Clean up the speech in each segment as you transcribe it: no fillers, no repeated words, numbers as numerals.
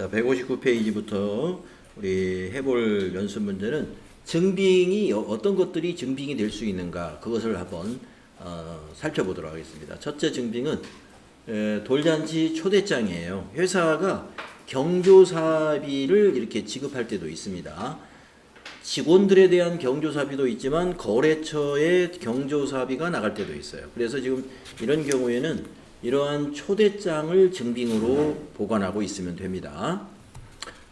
자, 159페이지부터 우리 해볼 연습 문제는 증빙이 어떤 것들이 증빙이 될 수 있는가 그것을 한번 살펴보도록 하겠습니다. 첫째 증빙은 돌잔치 초대장이에요. 회사가 경조사비를 이렇게 지급할 때도 있습니다. 직원들에 대한 경조사비도 있지만 거래처에 경조사비가 나갈 때도 있어요. 그래서 지금 이런 경우에는 이러한 초대장을 증빙으로 보관하고 있으면 됩니다.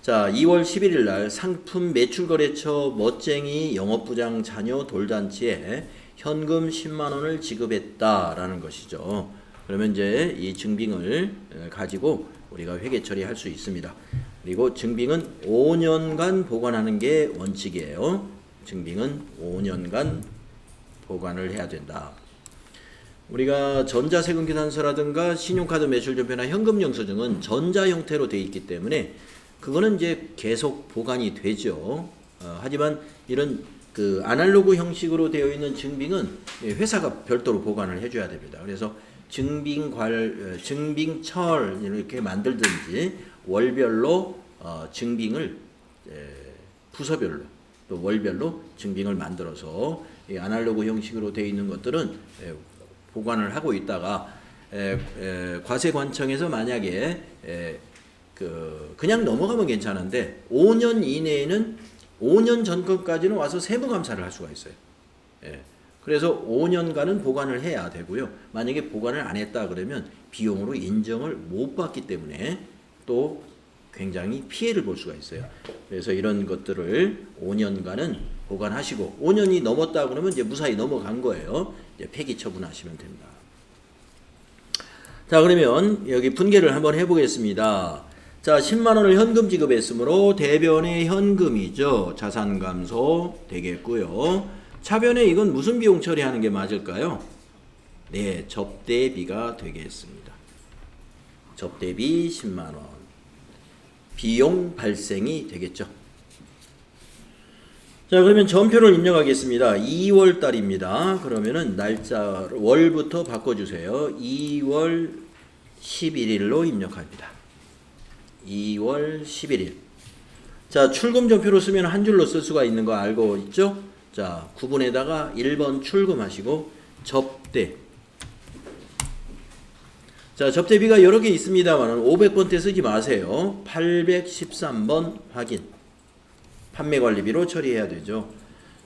자, 2월 11일 날 상품 매출거래처 멋쟁이 영업부장 자녀 돌잔치에 현금 10만 원을 지급했다라는 것이죠. 그러면 이제 이 증빙을 가지고 우리가 회계 처리할 수 있습니다. 그리고 증빙은 5년간 보관하는 게 원칙이에요. 증빙은 5년간 보관을 해야 된다. 우리가 전자세금계산서라든가 신용카드 매출전표나 현금영수증은 전자 형태로 되어 있기 때문에 그거는 이제 계속 보관이 되죠. 하지만 이런 그 아날로그 형식으로 되어 있는 증빙은 회사가 별도로 보관을 해줘야 됩니다. 그래서 증빙철 이렇게 만들든지 월별로 증빙을 부서별로 또 월별로 증빙을 만들어서 이 아날로그 형식으로 되어 있는 것들은 보관을 하고 있다가 과세관청에서 만약에 그냥 넘어가면 괜찮은데 5년 이내에는 5년 전까지는 와서 세무감사를 할 수가 있어요. 그래서 5년간은 보관을 해야 되고요. 만약에 보관을 안 했다 그러면 비용으로 인정을 못 받기 때문에 또 굉장히 피해를 볼 수가 있어요. 그래서 이런 것들을 5년간은 보관하시고 5년이 넘었다 그러면 이제 무사히 넘어간 거예요. 이제 폐기 처분하시면 됩니다. 자, 그러면 여기 분개를 한번 해보겠습니다. 자, 10만 원을 현금 지급했으므로 대변의 현금이죠. 자산 감소 되겠고요. 차변에 이건 무슨 비용 처리하는 게 맞을까요? 네, 접대비가 되겠습니다. 접대비 10만 원. 비용 발생이 되겠죠. 자, 그러면 전표를 입력하겠습니다. 2월 달입니다. 그러면은 날짜 월부터 바꿔주세요. 2월 11일로 입력합니다. 2월 11일. 자, 출금 전표로 쓰면 한 줄로 쓸 수가 있는 거 알고 있죠? 자, 구분에다가 1번 출금하시고 접대. 자, 접대비가 여러 개 있습니다만 500번대 쓰지 마세요. 813번 확인. 판매관리비로 처리해야 되죠.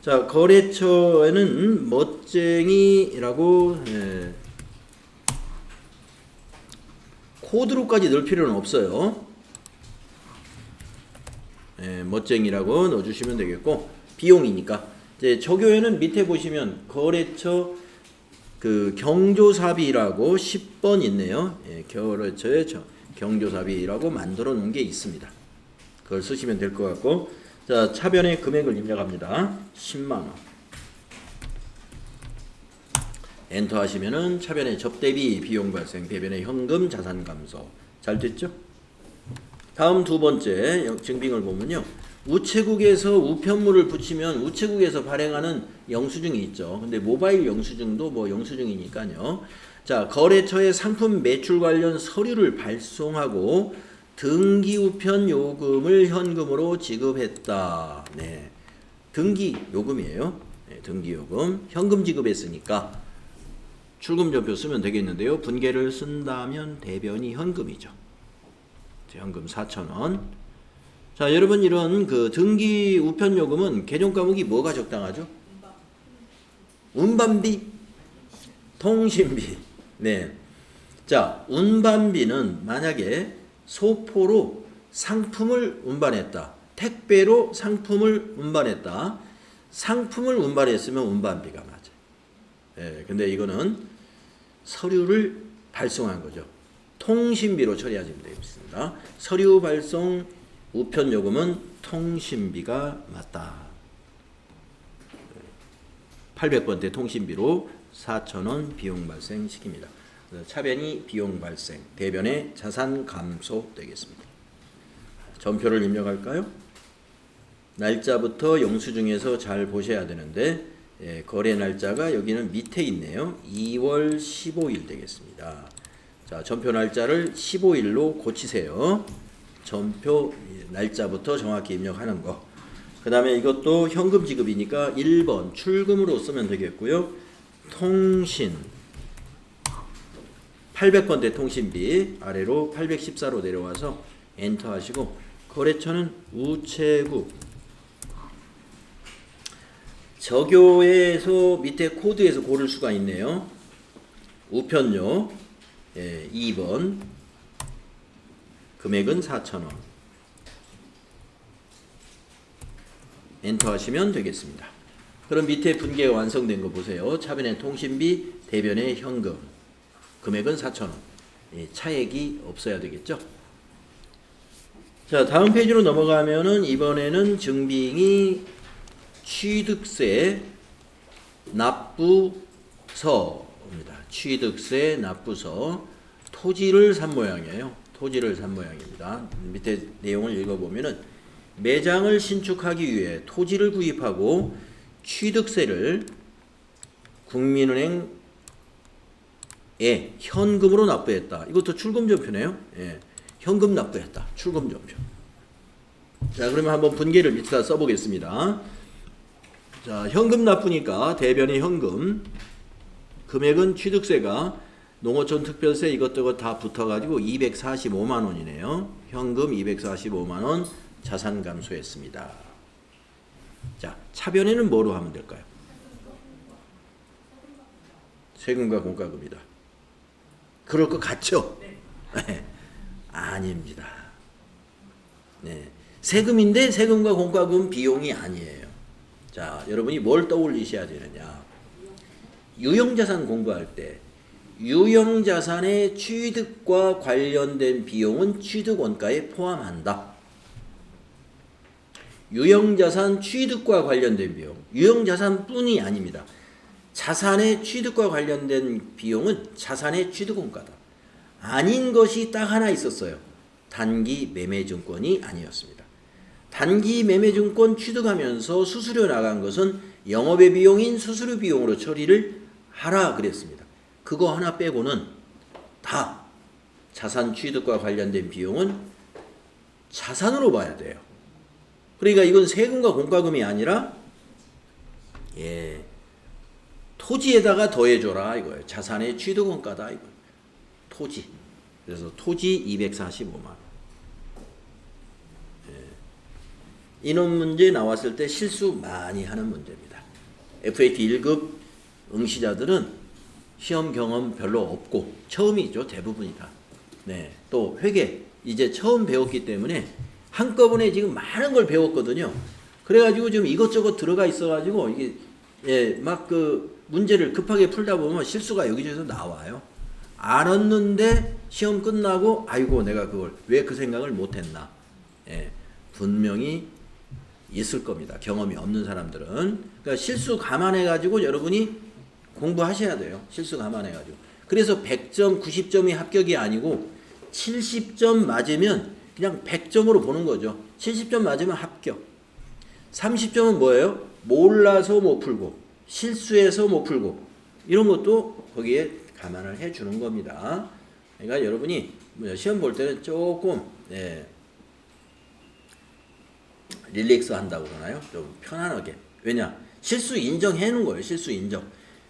자, 거래처에는 멋쟁이라고 코드로까지 넣을 필요는 없어요. 멋쟁이라고 넣어주시면 되겠고 비용이니까 이제 조교에는 밑에 보시면 거래처 그 경조사비라고 10번 있네요. 거래처의 경조사비라고 만들어 놓은 게 있습니다. 그걸 쓰시면 될 것 같고 자, 차변의 금액을 입력합니다. 10만 원. 엔터 하시면은 차변의 접대비, 비용 발생, 대변의 현금, 자산 감소. 잘 됐죠? 다음 두 번째 증빙을 보면요. 우체국에서 우편물을 붙이면 우체국에서 발행하는 영수증이 있죠. 근데 모바일 영수증도 뭐 영수증이니까요. 자, 거래처에 상품 매출 관련 서류를 발송하고 등기 우편 요금을 현금으로 지급했다. 네. 등기 요금이에요. 네, 등기 요금. 현금 지급했으니까 출금 전표 쓰면 되겠는데요. 분개를 쓴다면 대변이 현금이죠. 현금 4,000원. 자, 여러분 이런 그 등기 우편 요금은 개정 과목이 뭐가 적당하죠? 운반비, 통신비. 네. 자, 운반비는 만약에 소포로 상품을 운반했다. 택배로 상품을 운반했다. 상품을 운반했으면 운반비가 맞아요. 근데 이거는 서류를 발송한 거죠. 통신비로 처리하시면 되겠습니다. 서류 발송 우편 요금은 통신비가 맞다. 800번대 통신비로 4,000원 비용 발생시킵니다. 차변이 비용 발생, 대변의 자산 감소 되겠습니다. 전표를 입력할까요? 날짜부터 영수증에서 잘 보셔야 되는데 거래 날짜가 여기는 밑에 있네요. 2월 15일 되겠습니다. 자, 전표 날짜를 15일로 고치세요. 전표 날짜부터 정확히 입력하는 거. 그 다음에 이것도 현금 지급이니까 1번 출금으로 쓰면 되겠고요. 통신 800건대 통신비 아래로 814로 내려와서 엔터 하시고, 거래처는 우체국, 저교에서 밑에 코드에서 고를 수가 있네요. 우편료 2번, 금액은 4,000원. 엔터 하시면 되겠습니다. 그럼 밑에 분계가 완성된 거 보세요. 차변에 통신비, 대변에 현금, 금액은 4,000원. 차액이 없어야 되겠죠. 자, 다음 페이지로 넘어가면은 이번에는 증빙이 취득세 납부서입니다. 취득세 납부서. 토지를 산 모양이에요. 토지를 산 모양입니다. 밑에 내용을 읽어보면은 매장을 신축하기 위해 토지를 구입하고 취득세를 국민은행에 현금으로 납부했다. 이것도 출금전표네요. 예, 현금 납부했다. 출금전표. 자, 그러면 한번 분계를 밑에다 써보겠습니다. 자, 현금 납부니까 대변이 현금, 금액은 취득세가 농어촌 특별세 이것저것 다 붙어가지고 245만 원이네요. 현금 245만 원 자산 감소했습니다. 자, 차변에는 뭐로 하면 될까요? 세금과 공과금이다. 그럴 것 같죠? 네. 아닙니다. 네. 세금인데 세금과 공과금 비용이 아니에요. 자, 여러분이 뭘 떠올리셔야 되느냐. 유형자산 공부할 때 유형자산의 취득과 관련된 비용은 취득원가에 포함한다. 유형자산 취득과 관련된 비용, 유형자산뿐이 아닙니다. 자산의 취득과 관련된 비용은 자산의 취득원가다. 아닌 것이 딱 하나 있었어요. 단기 매매증권이 아니었습니다. 단기 매매증권 취득하면서 수수료 나간 것은 영업의 비용인 수수료 비용으로 처리를 하라 그랬습니다. 그거 하나 빼고는 다 자산 취득과 관련된 비용은 자산으로 봐야 돼요. 그러니까 이건 세금과 공과금이 아니라 토지에다가 더해줘라 이거예요. 자산의 취득원가다 이거예요. 토지. 그래서 토지 245만 원. 이런 문제 나왔을 때 실수 많이 하는 문제입니다. FAT 1급 응시자들은 시험 경험 별로 없고 처음이죠. 대부분이다. 네. 또 회계 이제 처음 배웠기 때문에 한꺼번에 지금 많은 걸 배웠거든요. 그래가지고 지금 이것저것 들어가 있어가지고 이게 막 그 문제를 급하게 풀다 보면 실수가 여기저기서 나와요. 알았는데 시험 끝나고 아이고 내가 그걸 왜 그 생각을 못했나. 분명히 있을 겁니다. 경험이 없는 사람들은. 그러니까 실수 감안해가지고 여러분이 공부하셔야 돼요. 실수 감안해가지고. 그래서 100점, 90점이 합격이 아니고 70점 맞으면 그냥 100점으로 보는 거죠. 70점 맞으면 합격. 30점은 뭐예요? 몰라서 못 풀고 실수해서 못 풀고 이런 것도 거기에 감안을 해주는 겁니다. 그러니까 여러분이 시험 볼 때는 조금 릴렉스 한다고 그러나요? 좀 편안하게. 왜냐? 실수 인정해 놓은 거예요. 실수 인정.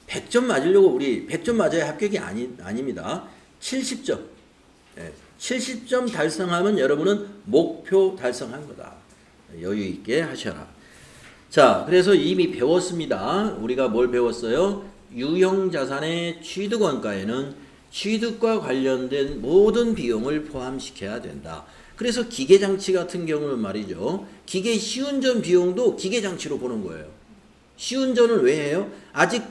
100점 맞으려고 우리 100점 맞아야 합격이 아닙니다. 70점. 70점 달성하면 여러분은 목표 달성한 거다. 여유 있게 하셔라. 자, 그래서 이미 배웠습니다. 우리가 뭘 배웠어요? 유형자산의 취득원가에는 취득과 관련된 모든 비용을 포함시켜야 된다. 그래서 기계장치 같은 경우는 말이죠. 기계 시운전 비용도 기계장치로 보는 거예요. 시운전을 왜 해요? 아직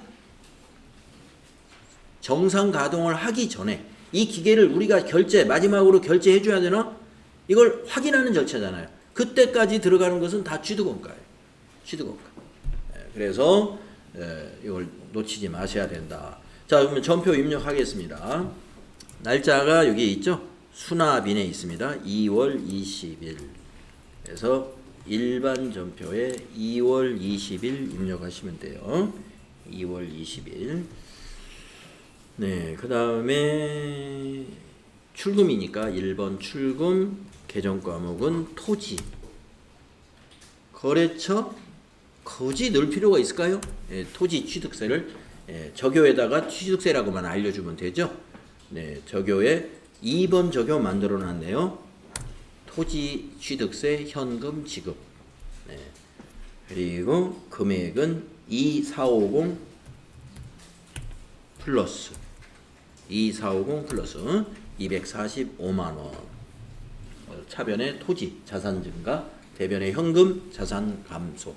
정상 가동을 하기 전에 이 기계를 우리가 마지막으로 결제해 줘야 되나? 이걸 확인하는 절차잖아요. 그때까지 들어가는 것은 다 취득원가예요. 취득원가. 그래서 이걸 놓치지 마셔야 된다. 자, 그러면 전표 입력하겠습니다. 날짜가 여기 있죠? 수납인에 있습니다. 2월 20일. 그래서 일반 전표에 2월 20일 입력하시면 돼요. 2월 20일. 네, 그 다음에 출금이니까 1번 출금 개정 과목은 토지. 거래처 굳이 넣을 필요가 있을까요? 예, 토지 취득세를 저교에다가 취득세라고만 알려주면 되죠. 네, 저교에 2번 저교 만들어 놨네요. 토지 취득세 현금 지급. 네. 그리고 금액은 2450 플러스 2450 플러스 245만원. 차변의 토지 자산 증가, 대변의 현금 자산 감소.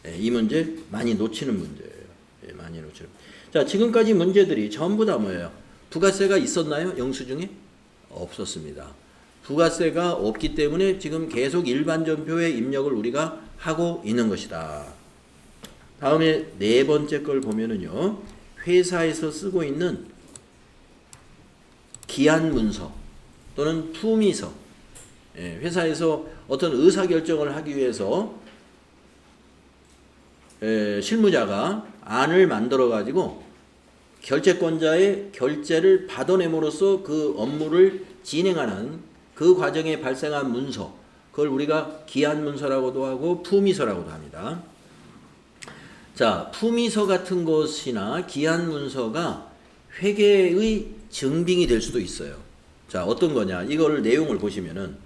네, 이 문제 많이 놓치는 문제예요. 네, 많이 놓치는. 자, 지금까지 문제들이 전부 다 뭐예요? 부가세가 있었나요? 영수 중에? 없었습니다. 부가세가 없기 때문에 지금 계속 일반 전표의 입력을 우리가 하고 있는 것이다. 다음에 네 번째 걸 보면은요. 회사에서 쓰고 있는 기한 문서 또는 품위서. 예, 회사에서 어떤 의사결정을 하기 위해서 실무자가 안을 만들어 가지고 결제권자의 결제를 받아냄으로써 그 업무를 진행하는 그 과정에 발생한 문서, 그걸 우리가 기한 문서라고도 하고 품위서라고도 합니다. 자, 품위서 같은 것이나 기한 문서가 회계의 증빙이 될 수도 있어요. 자, 어떤 거냐? 이걸 내용을 보시면은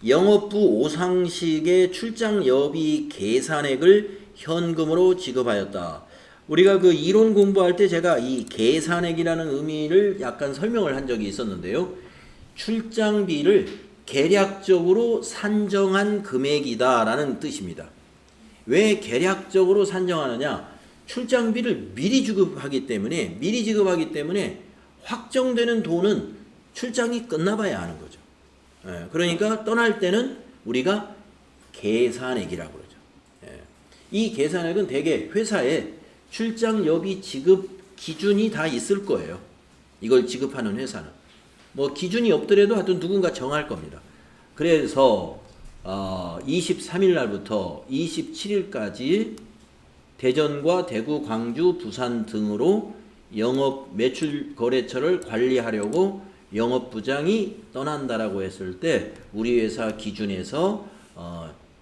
영업부 오상식의 출장 여비 계산액을 현금으로 지급하였다. 우리가 그 이론 공부할 때 제가 이 계산액이라는 의미를 약간 설명을 한 적이 있었는데요. 출장비를 계략적으로 산정한 금액이다라는 뜻입니다. 왜 계략적으로 산정하느냐? 출장비를 미리 지급하기 때문에 확정되는 돈은 출장이 끝나봐야 하는 거죠. 그러니까 떠날 때는 우리가 계산액이라고 그러죠. 이 계산액은 대개 회사에 출장 여비 지급 기준이 다 있을 거예요. 이걸 지급하는 회사는. 뭐 기준이 없더라도 하여튼 누군가 정할 겁니다. 그래서 23일 날부터 27일까지 대전과 대구, 광주, 부산 등으로 영업 매출 거래처를 관리하려고 영업부장이 떠난다라고 했을 때 우리 회사 기준에서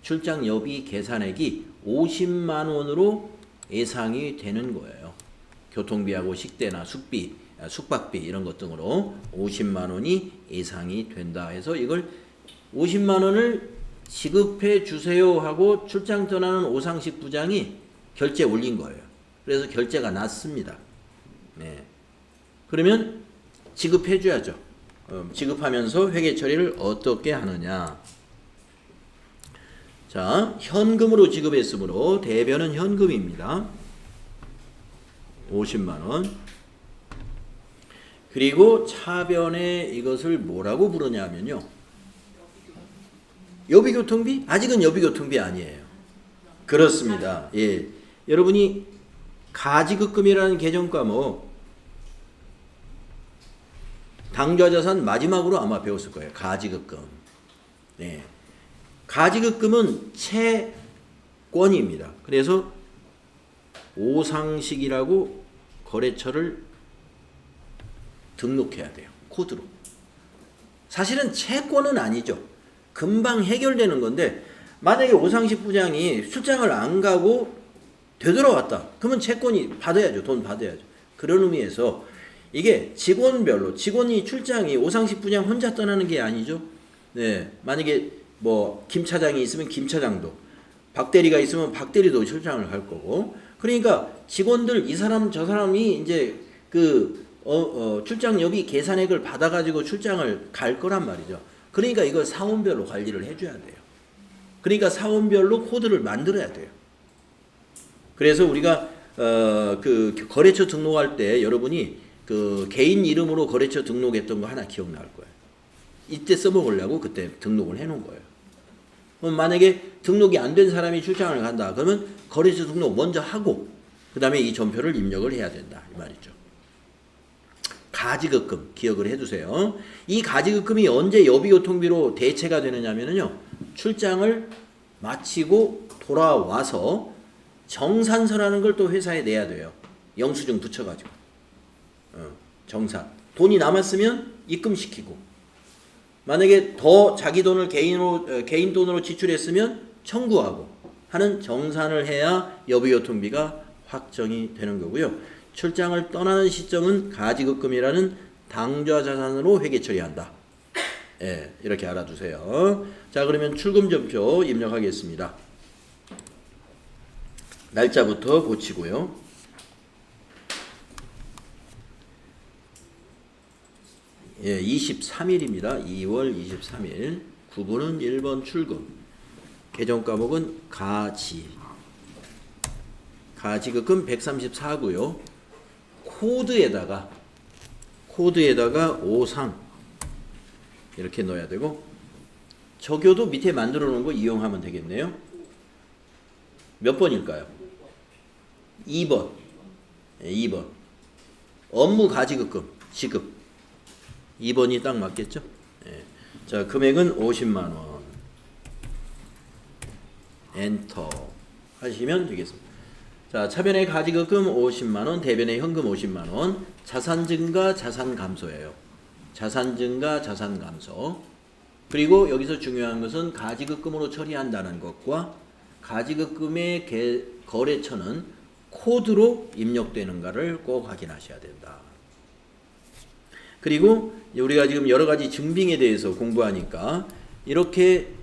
출장 여비 계산액이 50만 원으로 예상이 되는 거예요. 교통비하고 식대나 숙비, 숙박비 이런 것 등으로 50만 원이 예상이 된다 해서 이걸 50만 원을 지급해 주세요 하고 출장 떠나는 오상식 부장이 결제 올린 거예요. 그래서 결제가 났습니다. 네. 그러면 지급해 줘야죠. 지급하면서 회계 처리를 어떻게 하느냐. 자, 현금으로 지급했으므로 대변은 현금입니다. 50만 원. 그리고 차변에 이것을 뭐라고 부르냐면요. 여비교통비? 아직은 여비교통비 아니에요. 그렇습니다. 예. 여러분이 가지급금이라는 개정 과목 당좌자산 마지막으로 아마 배웠을 거예요. 가지급금. 네. 가지급금은 채권입니다. 그래서 오상식이라고 거래처를 등록해야 돼요. 코드로. 사실은 채권은 아니죠. 금방 해결되는 건데 만약에 오상식 부장이 출장을 안 가고 되돌아왔다. 그러면 채권이 받아야죠. 돈 받아야죠. 그런 의미에서 이게 직원별로 직원이 출장이 오상식 부장 혼자 떠나는 게 아니죠. 네, 만약에 뭐 김 차장이 있으면 김 차장도, 박 대리가 있으면 박 대리도 출장을 갈 거고. 그러니까 직원들 이 사람 저 사람이 이제 그 출장 여비 계산액을 받아가지고 출장을 갈 거란 말이죠. 그러니까 이걸 사원별로 관리를 해줘야 돼요. 그러니까 사원별로 코드를 만들어야 돼요. 그래서 우리가 그 거래처 등록할 때 여러분이 그 개인 이름으로 거래처 등록했던 거 하나 기억날 거예요. 이때 써먹으려고 그때 등록을 해놓은 거예요. 그럼 만약에 등록이 안 된 사람이 출장을 간다. 그러면 거래처 등록 먼저 하고 그 다음에 이 전표를 입력을 해야 된다. 이 말이죠. 가지급금 기억을 해두세요. 이 가지급금이 언제 여비교통비로 대체가 되느냐면요. 출장을 마치고 돌아와서 정산서라는 걸 또 회사에 내야 돼요. 영수증 붙여가지고. 정산. 돈이 남았으면 입금시키고 만약에 더 자기 돈을 개인 돈으로 지출했으면 청구하고 하는 정산을 해야 여부교통비가 확정이 되는 거고요. 출장을 떠나는 시점은 가지급금이라는 당좌 자산으로 회계 처리한다. 예, 이렇게 알아두세요. 자, 그러면 출금전표 입력하겠습니다. 날짜부터 고치고요. 예, 23일입니다. 2월 23일. 구분은 1번 출금. 계정 과목은 가지급금 134고요. 코드에다가 오상 이렇게 넣어야 되고, 적요도 밑에 만들어 놓은 거 이용하면 되겠네요. 몇 번일까요? 2번. 네, 2번. 업무 가지급금 지급 2번이 딱 맞겠죠? 네. 자, 금액은 50만원. 엔터 하시면 되겠습니다. 자, 차변의 가지급금 50만원, 대변의 현금 50만원, 자산 증가, 자산 감소예요. 자산 증가, 자산 감소. 그리고 여기서 중요한 것은 가지급금으로 처리한다는 것과 가지급금의 거래처는 코드로 입력되는가를 꼭 확인하셔야 된다. 그리고 우리가 지금 여러 가지 증빙에 대해서 공부하니까 이렇게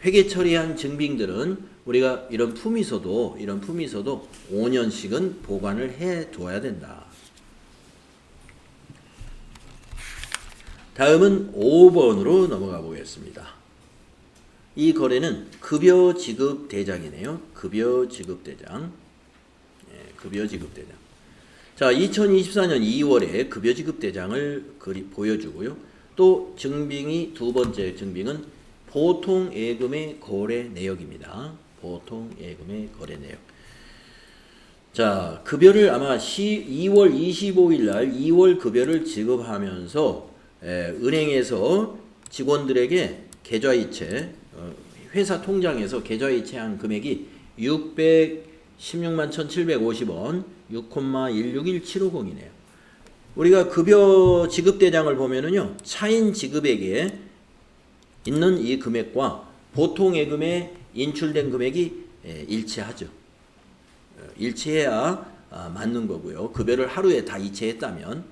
회계 처리한 증빙들은 우리가 이런 품위서도 5년씩은 보관을 해 둬야 된다. 다음은 5번으로 넘어가 보겠습니다. 이 거래는 급여 지급 대장이네요. 급여 지급 대장. 네, 급여 지급 대장. 자, 2024년 2월에 급여 지급 대장을 보여주고요. 또 증빙이 두 번째 증빙은 보통 예금의 거래 내역입니다. 보통 예금의 거래 내역. 자, 급여를 아마 2월 25일 날 2월 급여를 지급하면서 은행에서 직원들에게 계좌이체, 회사 통장에서 계좌이체한 금액이 616만 1,750원, 6,161,750이네요. 우리가 급여 지급 대장을 보면은요, 차인 지급액에 있는 이 금액과 보통 예금에 인출된 금액이 일치하죠. 일치해야 맞는 거고요. 급여를 하루에 다 이체했다면,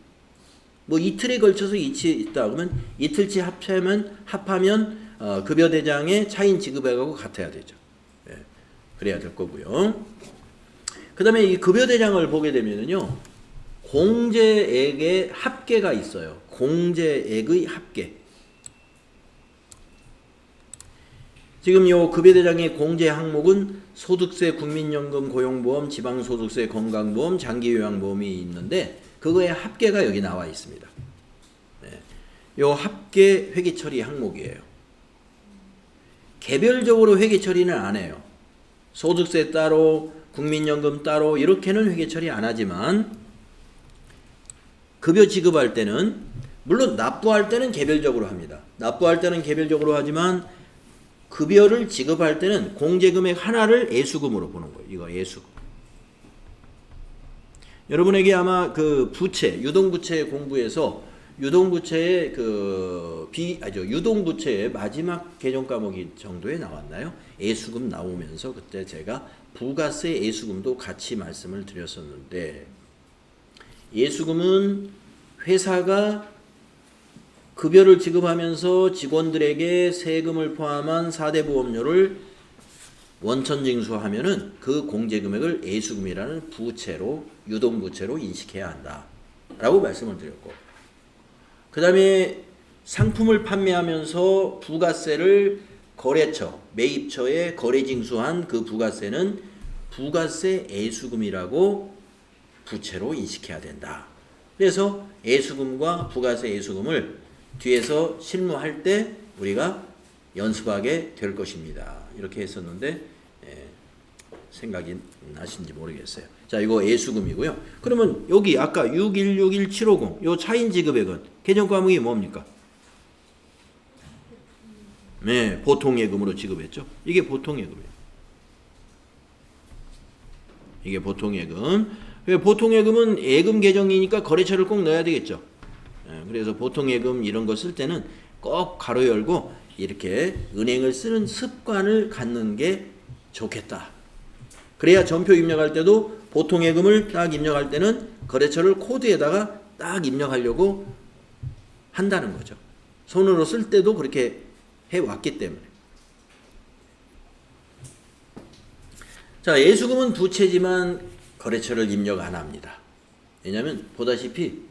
뭐 이틀에 걸쳐서 이체했다 그러면 이틀치 합하면 급여 대장의 차인 지급액하고 같아야 되죠. 그래야 될 거고요. 그 다음에 이 급여 대장을 보게 되면은요, 공제액의 합계가 있어요. 공제액의 합계. 지금 요 급여대장의 공제 항목은 소득세, 국민연금, 고용보험, 지방소득세, 건강보험, 장기요양보험이 있는데 그거의 합계가 여기 나와 있습니다. 네. 요 합계 회계처리 항목이에요. 개별적으로 회계처리는 안 해요. 소득세 따로, 국민연금 따로 이렇게는 회계처리 안 하지만 급여 지급할 때는, 물론 납부할 때는 개별적으로 합니다. 납부할 때는 개별적으로 하지만 급여를 지급할 때는 공제금액 하나를 예수금으로 보는 거예요. 이거 예수금. 여러분에게 아마 그 부채, 유동부채 공부에서 유동부채의 유동부채의 마지막 개정 과목이 정도에 나왔나요? 예수금 나오면서 그때 제가 부가세 예수금도 같이 말씀을 드렸었는데, 예수금은 회사가 급여를 지급하면서 직원들에게 세금을 포함한 4대 보험료를 원천징수하면은 그 공제금액을 예수금이라는 부채로, 유동부채로 인식해야 한다 라고 말씀을 드렸고, 그 다음에 상품을 판매하면서 부가세를 거래처, 매입처에 거래징수한 그 부가세는 부가세 예수금이라고 부채로 인식해야 된다. 그래서 예수금과 부가세 예수금을 뒤에서 실무할 때 우리가 연습하게 될 것입니다. 이렇게 했었는데 생각이 나신지 모르겠어요. 자, 이거 예수금이고요. 그러면 여기 아까 6161750 요 차인 지급액은 개정 과목이 뭡니까? 네, 보통 예금으로 지급했죠. 이게 보통 예금이에요. 이게 보통 예금. 보통 예금은 예금 계정이니까 거래처를 꼭 넣어야 되겠죠. 그래서 보통예금 이런 거 쓸 때는 꼭 가로 열고 이렇게 은행을 쓰는 습관을 갖는 게 좋겠다. 그래야 전표 입력할 때도 보통예금을 딱 입력할 때는 거래처를 코드에다가 딱 입력하려고 한다는 거죠. 손으로 쓸 때도 그렇게 해왔기 때문에. 자, 예수금은 부채지만 거래처를 입력 안 합니다. 왜냐하면 보다시피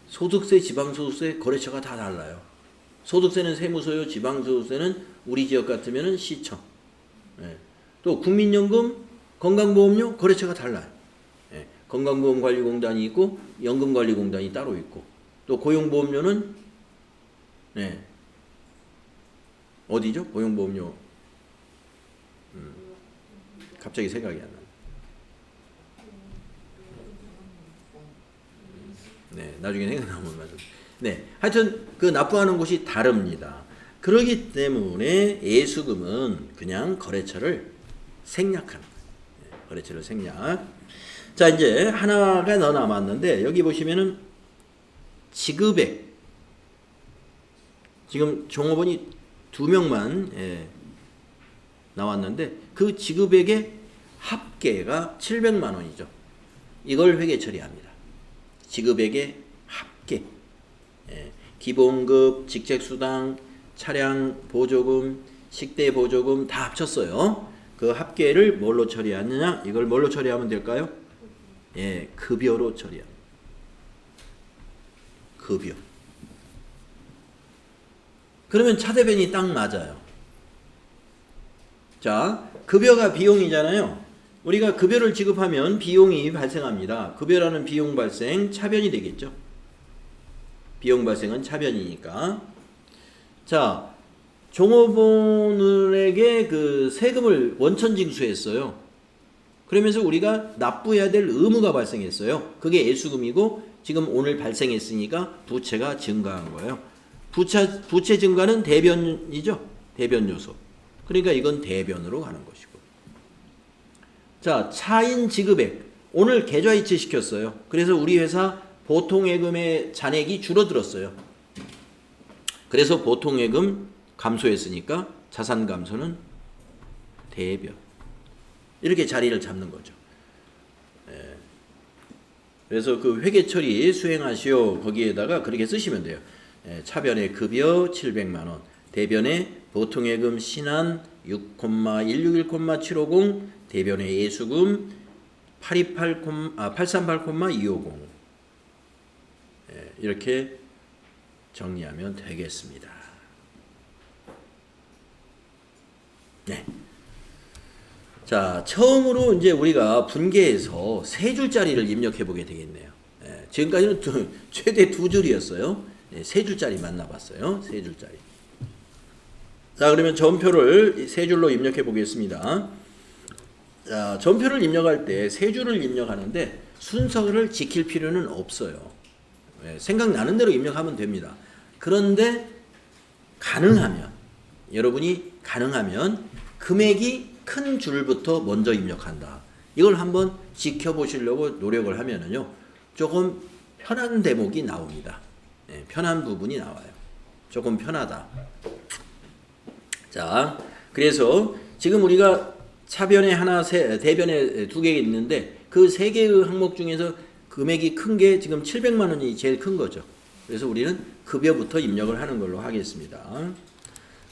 소득세, 지방소득세, 거래처가 다 달라요. 소득세는 세무서요, 지방소득세는 우리 지역 같으면 시청. 예. 또 국민연금, 건강보험료, 거래처가 달라요. 예. 건강보험관리공단이 있고 연금관리공단이 따로 있고 또 고용보험료는 어디죠? 고용보험료 갑자기 생각이 안 나요. 네, 나중에 생각나면 말씀. 네, 하여튼 그 납부하는 곳이 다릅니다. 그렇기 때문에 예수금은 그냥 거래처를 생략하는 거예요. 거래처를 생략. 자, 이제 하나가 더 남았는데 여기 보시면은 지급액. 지금 종업원이 2명만 나왔는데 그 지급액의 합계가 700만 원이죠. 이걸 회계 처리합니다. 지급액의 합계. 기본급, 직책수당, 차량 보조금, 식대 보조금 다 합쳤어요. 그 합계를 뭘로 처리하느냐? 이걸 뭘로 처리하면 될까요? 급여로 처리합니다. 급여. 그러면 차대변이 딱 맞아요. 자, 급여가 비용이잖아요. 우리가 급여를 지급하면 비용이 발생합니다. 급여라는 비용 발생, 차변이 되겠죠. 비용 발생은 차변이니까. 자, 종업원에게 그 세금을 원천 징수했어요. 그러면서 우리가 납부해야 될 의무가 발생했어요. 그게 예수금이고 지금 오늘 발생했으니까 부채가 증가한 거예요. 부채 증가는 대변이죠. 대변 요소. 그러니까 이건 대변으로 가는 것이고. 자, 차인 지급액. 오늘 계좌이체 시켰어요. 그래서 우리 회사 보통예금의 잔액이 줄어들었어요. 그래서 보통예금 감소했으니까 자산 감소는 대변. 이렇게 자리를 잡는 거죠. 그래서 그 회계 처리 수행하시오. 거기에다가 그렇게 쓰시면 돼요. 차변의 급여 700만 원. 대변의 보통예금 신한 6,161,750, 대변의 예수금 838,250. 이렇게 정리하면 되겠습니다. 네. 자, 처음으로 이제 우리가 분계해서 3줄짜리를 입력해 보게 되겠네요. 지금까지는 최대 2줄이었어요. 3줄짜리 만나봤어요. 3줄짜리. 자, 그러면 전표를 3줄로 입력해 보겠습니다. 자, 전표를 입력할 때 3줄을 입력하는데 순서를 지킬 필요는 없어요. 생각나는 대로 입력하면 됩니다. 그런데 여러분이 가능하면 금액이 큰 줄부터 먼저 입력한다. 이걸 한번 지켜보시려고 노력을 하면은요, 조금 편한 대목이 나옵니다. 편한 부분이 나와요. 조금 편하다. 자, 그래서 지금 우리가 차변에 하나, 대변에 2개 있는데 그 3개의 항목 중에서 금액이 큰 게 지금 700만 원이 제일 큰 거죠. 그래서 우리는 급여부터 입력을 하는 걸로 하겠습니다.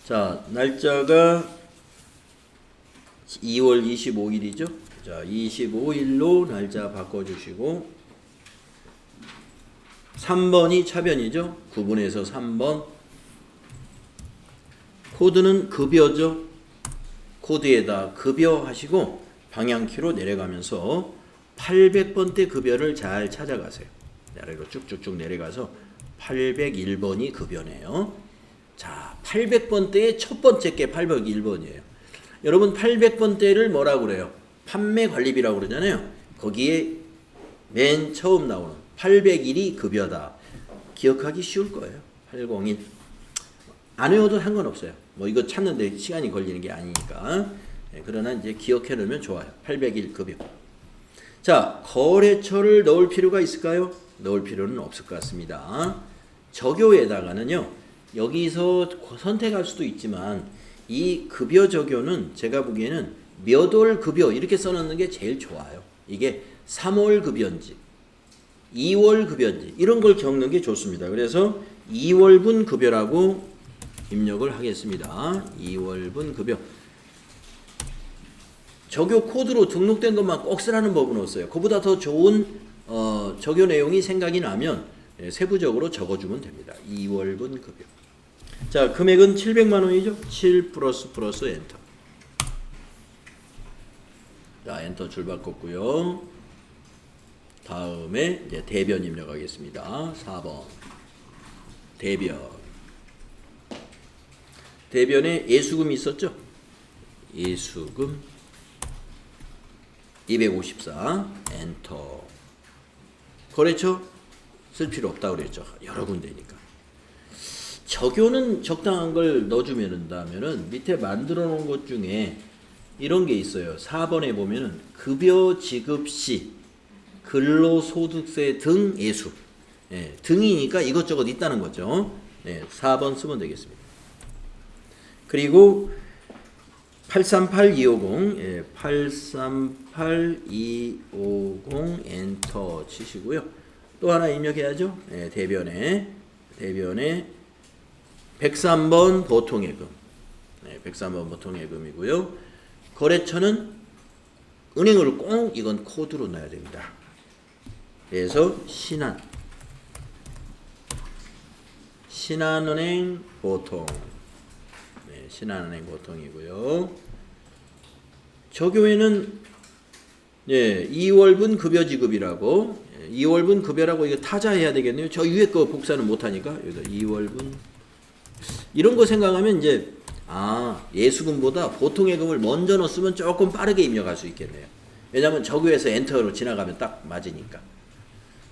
자, 날짜가 2월 25일이죠. 자, 25일로 날짜 바꿔주시고 3번이 차변이죠. 9분에서 3번. 코드는 급여죠. 코드에다 급여 하시고 방향키로 내려가면서 800번대 급여를 잘 찾아가세요. 아래로 쭉쭉쭉 내려가서 801번이 급여네요. 자, 800번대의 첫 번째 게 801번이에요. 여러분 800번대를 뭐라고 그래요? 판매관리비라고 그러잖아요. 거기에 맨 처음 나오는 801이 급여다. 기억하기 쉬울 거예요. 801. 안 외워도 상관없어요. 뭐 이거 찾는데 시간이 걸리는 게 아니니까. 그러나 이제 기억해 놓으면 좋아요. 801 급여. 자, 거래처를 넣을 필요가 있을까요? 넣을 필요는 없을 것 같습니다. 적요에다가는요, 여기서 선택할 수도 있지만 이 급여 적요는 제가 보기에는 몇 월 급여 이렇게 써놓는 게 제일 좋아요. 이게 3월 급여인지 2월 급여인지 이런 걸 적는 게 좋습니다. 그래서 2월분 급여라고 입력을 하겠습니다. 2월분 급여. 적요 코드로 등록된 것만 꼭 쓰라는 법은 없어요. 그보다 더 좋은 적요 내용이 생각이 나면 세부적으로 적어주면 됩니다. 2월분 급여. 자, 금액은 700만 원이죠. 7 플러스 엔터. 자, 엔터 줄 바꿨고요. 다음에 이제 대변 입력하겠습니다. 4번. 대변에 예수금이 있었죠? 예수금 254 엔터. 거래처 쓸 필요 없다고 그랬죠. 여러 군데니까. 적요는 적당한 걸 넣어주면은 밑에 만들어 놓은 것 중에 이런 게 있어요. 4번에 보면은 급여 지급 시 근로소득세 등 예수. 예, 등이니까 이것저것 있다는 거죠. 예, 4번 쓰면 되겠습니다. 그리고 838250, 예, 838250 엔터 치시고요. 또 하나 입력해야죠. 예, 대변에 103번 보통예금. 네, 103번 보통예금이고요. 거래처는 은행을 꼭 이건 코드로 넣어야 됩니다. 그래서 신한은행 보통. 네, 신한은행 보통이고요. 적요에는 예, 2월분 급여 지급이라고 2월분 급여라고 이거 타자해야 되겠네요. 저 위에 거 복사는 못하니까 여기다 2월분 이런 거 생각하면 이제 예수금보다 보통예금을 먼저 넣었으면 조금 빠르게 입력할 수 있겠네요. 왜냐하면 적요에서 엔터로 지나가면 딱 맞으니까.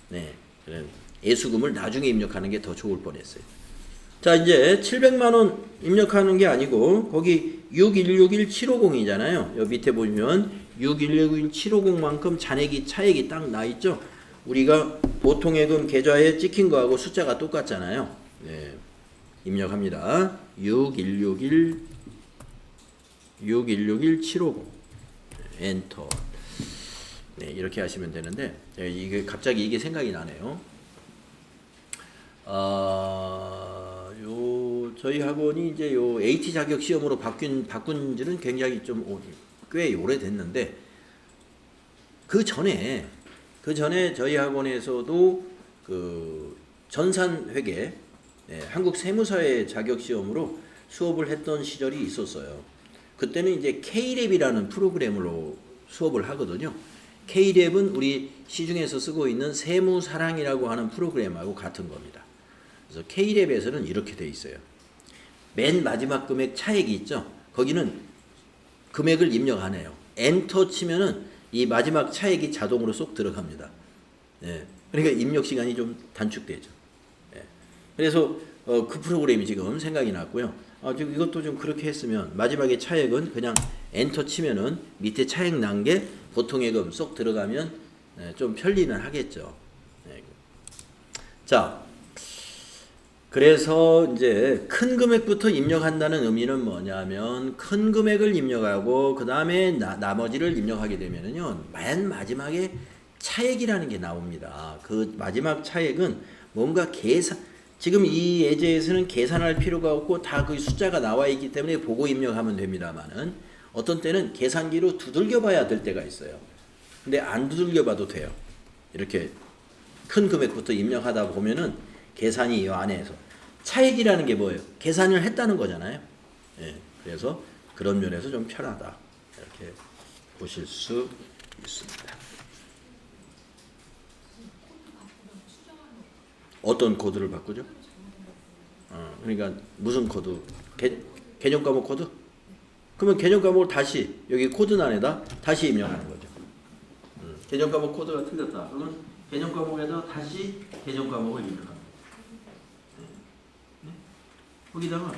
네, 예수금을 나중에 입력하는 게 더 좋을 뻔했어요. 자, 이제 700만 원 입력하는 게 아니고 거기 6161750이잖아요. 여기 밑에 보시면 6161750만큼 잔액이 차액이 딱 나 있죠. 우리가 보통예금 계좌에 찍힌 거하고 숫자가 똑같잖아요. 네, 입력합니다. 6161750 엔터. 네, 이렇게 하시면 되는데 이게 갑자기 이게 생각이 나네요. 저희 학원이 이제 요 AT 자격 시험으로 바꾼 지는 굉장히 좀 꽤 오래됐는데 그 전에 저희 학원에서도 그 전산회계 한국 세무사회 자격 시험으로 수업을 했던 시절이 있었어요. 그때는 이제 K랩이라는 프로그램으로 수업을 하거든요. K랩은 우리 시중에서 쓰고 있는 세무사랑이라고 하는 프로그램하고 같은 겁니다. 그래서 K랩에서는 이렇게 돼 있어요. 맨 마지막 금액 차액이 있죠. 거기는 금액을 입력 안 해요. 엔터 치면은 이 마지막 차액이 자동으로 쏙 들어갑니다. 예. 그러니까 입력 시간이 좀 단축되죠. 예. 그래서 그 프로그램이 지금 생각이 났고요. 지금 이것도 좀 그렇게 했으면 마지막에 차액은 그냥 엔터 치면은 밑에 차액 난 게 보통예금 쏙 들어가면 좀 편리는 하겠죠. 예. 자, 그래서 이제 큰 금액부터 입력한다는 의미는 뭐냐면 큰 금액을 입력하고 그 다음에 나머지를 입력하게 되면은요 맨 마지막에 차액이라는 게 나옵니다. 그 마지막 차액은 뭔가 지금 이 예제에서는 계산할 필요가 없고 다 그 숫자가 나와 있기 때문에 보고 입력하면 됩니다만은 어떤 때는 계산기로 두들겨 봐야 될 때가 있어요. 근데 안 두들겨 봐도 돼요. 이렇게 큰 금액부터 입력하다 보면은 계산이 이 안에서 차액이라는 게 뭐예요? 계산을 했다는 거잖아요. 예, 그래서 그런 면에서 좀 편하다. 이렇게 보실 수 있습니다. 어떤 코드를 바꾸죠? 그러니까 무슨 코드? 개념 과목 코드? 그러면 개념 과목을 다시 여기 코드란에다 다시 입력하는 거죠. 개념 과목 코드가 틀렸다. 그러면 개념 과목에다 다시 개념 과목을 입력합니다. 거기다가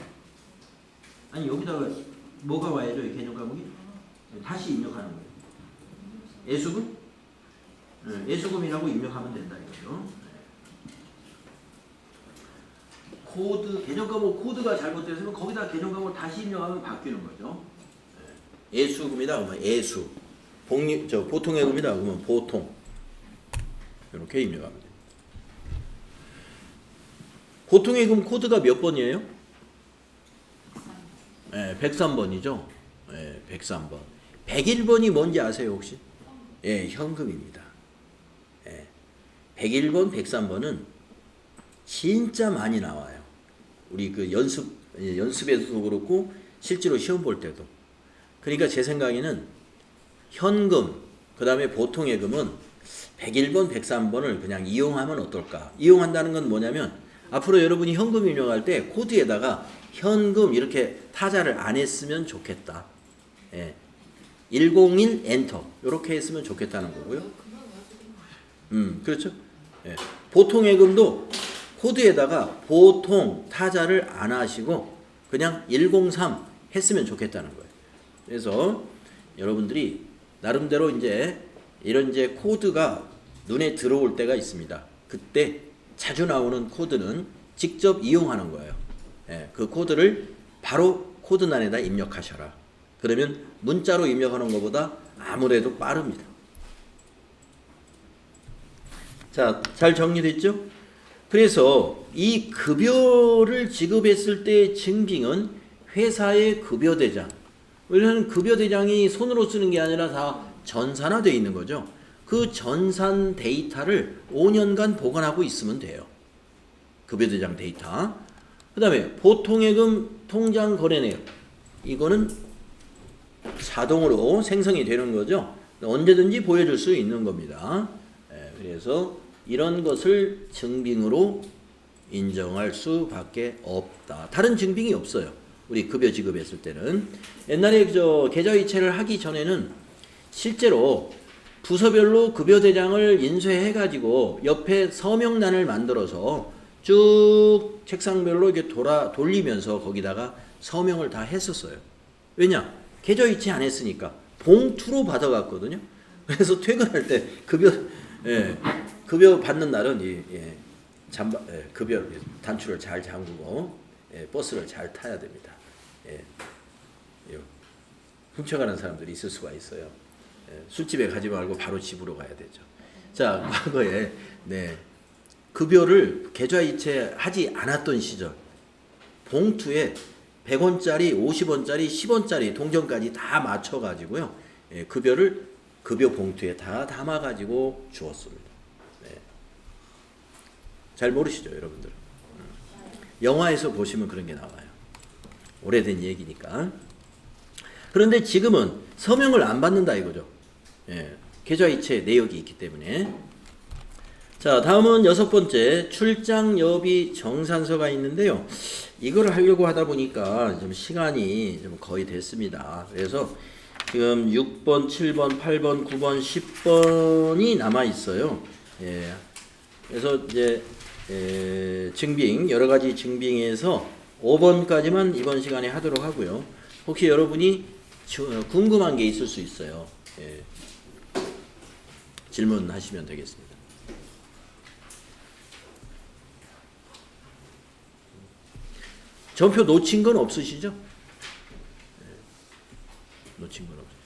여기다가 뭐가 와야죠? 이 개념 과목이 다시 입력하는 거예요. 예수금? 예수금이라고 입력하면 된다 이거죠. 코드 개정 과목 코드가 잘못됐으면 거기다 개정 과목을 다시 입력하면 바뀌는 거죠. 예수금이다 그러면 예수, 보통예금이다 그러면 보통 이렇게 입력하면 돼요. 보통예금 코드가 몇 번이에요? 103번이죠. 103번. 101번이 뭔지 아세요 혹시? 현금입니다. 101번, 103번은 진짜 많이 나와요. 우리 그 연습에서도 그렇고 실제로 시험 볼 때도. 그러니까 제 생각에는 현금, 그 다음에 보통예금은 101번, 103번을 그냥 이용하면 어떨까? 이용한다는 건 뭐냐면 앞으로 여러분이 현금 입력할 때 코드에다가 현금 이렇게 타자를 안 했으면 좋겠다. 101 엔터 이렇게 했으면 좋겠다는 거고요. 그렇죠. 보통예금도 코드에다가 보통 타자를 안 하시고 그냥 103 했으면 좋겠다는 거예요. 그래서 여러분들이 나름대로 이제 이런 코드가 눈에 들어올 때가 있습니다. 그때 자주 나오는 코드는 직접 이용하는 거예요. 그 코드를 바로 코드란에다 입력하셔라. 그러면 문자로 입력하는 것보다 아무래도 빠릅니다. 자, 잘 정리됐죠? 그래서 이 급여를 지급했을 때 증빙은 회사의 급여대장. 왜냐하면 급여대장이 손으로 쓰는 게 아니라 다 전산화되어 있는 거죠. 그 전산 데이터를 5년간 보관하고 있으면 돼요. 급여대장 데이터. 그 다음에 보통예금 통장 거래내역. 이거는 자동으로 생성이 되는 거죠. 언제든지 보여줄 수 있는 겁니다. 그래서 이런 것을 증빙으로 인정할 수밖에 없다. 다른 증빙이 없어요. 우리 급여 지급했을 때는. 옛날에 계좌이체를 하기 전에는 실제로 부서별로 급여대장을 인쇄해가지고 옆에 서명란을 만들어서 쭉 책상별로 이렇게 돌리면서 거기다가 서명을 다 했었어요. 왜냐? 계좌이체 안 했으니까 봉투로 받아갔거든요. 그래서 퇴근할 때 급여 받는 날은 급여 단추를 잘 잠그고 버스를 잘 타야 됩니다. 훔쳐가는 사람들이 있을 수가 있어요. 술집에 가지 말고 바로 집으로 가야 되죠. 자, 과거에 급여를 계좌이체 하지 않았던 시절 봉투에 100원짜리, 50원짜리, 10원짜리 동전까지 다 맞춰가지고요. 급여를 급여 봉투에 다 담아가지고 주었습니다. 잘 모르시죠, 여러분들? 영화에서 보시면 그런 게 나와요. 오래된 얘기니까. 그런데 지금은 서명을 안 받는다 이거죠. 계좌이체 내역이 있기 때문에. 자, 다음은 6번째 출장 여비 정산서가 있는데요. 이걸 하려고 하다 보니까 좀 시간이 좀 거의 됐습니다. 그래서 지금 6번, 7번, 8번, 9번, 10번이 남아 있어요. 그래서 이제 증빙 여러 가지 증빙에서 5번까지만 이번 시간에 하도록 하고요. 혹시 여러분이 궁금한 게 있을 수 있어요. 질문하시면 되겠습니다. 전표 놓친 건 없으시죠? 놓친 건 없으시죠?